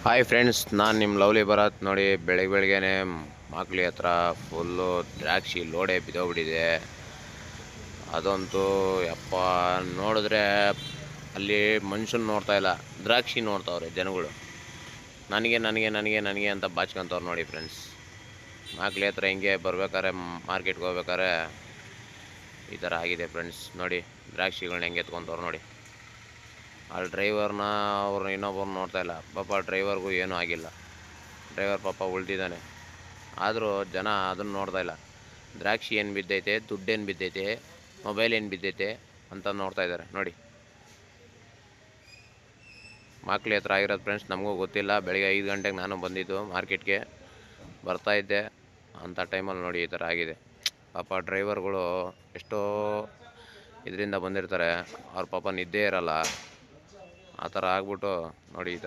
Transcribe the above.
Hi friends, ನಾನು ನಿಮ್ಮ lovely Bharat. ನೋಡಿ, ಬೆಳಗ್ಗೆನೆ ಮಾಕ್ಲಿ ಹತ್ರ ಫುಲ್ಲು ದ್ರಾಕ್ಷಿ ಲೋಡೆ ಬಿದ್ದೋಗ್ಬಿಟ್ಟಿದೆ. ಅದಂತೂ ಯಪ್ಪ, ನೋಡಿದ್ರೆ ಅಲ್ಲಿ ಮನುಷ್ಯನ ನೋಡ್ತಾ ಇಲ್ಲ, ದ್ರಾಕ್ಷಿ ನೋಡ್ತಾವ್ರೆ ಜನಗಳು. ನನಗೆ ನನಗೆ ನನಗೆ ನನಗೆ ಅಂತ ಬಾಚ್ಕೊಂತವ್ರು ನೋಡಿ ಫ್ರೆಂಡ್ಸ್. ಮಾಕ್ಲಿ ಹತ್ರ ಹಿಂಗೆ ಬರ್ಬೇಕಾರೆ, ಮಾರ್ಕೆಟ್ಗೆ ಹೋಗ್ಬೇಕಾರೆ ಈ ಥರ ಆಗಿದೆ ಫ್ರೆಂಡ್ಸ್. ನೋಡಿ ದ್ರಾಕ್ಷಿಗಳನ್ನ ಹೆಂಗೆ ಎತ್ಕೊತವ್ರು ನೋಡಿ. ಅಲ್ಲಿ ಡ್ರೈವರ್ನ ಅವ್ರನ್ನ ಇನ್ನೊಬ್ಬರು ನೋಡ್ತಾ ಇಲ್ಲ. ಪಾಪ ಡ್ರೈವರ್ಗೂ ಏನೂ ಆಗಿಲ್ಲ, ಡ್ರೈವರ್ ಪಾಪ ಉಳ್ದಿದ್ದಾನೆ. ಆದರೂ ಜನ ಅದನ್ನು ನೋಡ್ತಾ ಇಲ್ಲ. ದ್ರಾಕ್ಷಿ ಏನು ಬಿದ್ದೈತೆ, ದುಡ್ಡೇನು ಬಿದ್ದೈತೆ, ಮೊಬೈಲ್ ಏನು ಬಿದ್ದೈತೆ ಅಂತ ನೋಡ್ತಾ ಇದ್ದಾರೆ ನೋಡಿ. ಮಾಕ್ಲಿ ಹತ್ರ ಆಗಿರೋದು ಫ್ರೆಂಡ್ಸ್, ನಮಗೂ ಗೊತ್ತಿಲ್ಲ. ಬೆಳಗ್ಗೆ 5 ಗಂಟೆಗೆ ನಾನು ಬಂದಿದ್ದು ಮಾರ್ಕೆಟ್ಗೆ, ಬರ್ತಾಯಿದ್ದೆ ಅಂಥ ಟೈಮಲ್ಲಿ ನೋಡಿ ಈ ಥರ ಆಗಿದೆ. ಪಾಪ ಡ್ರೈವರ್ಗಳು ಎಷ್ಟೋ ಇದರಿಂದ ಬಂದಿರ್ತಾರೆ, ಅವ್ರ ಪಾಪ ನಿದ್ದೆ ಇರಲ್ಲ. ಆ ಥರ ಆಗ್ಬಿಟ್ಟು ನೋಡಿ.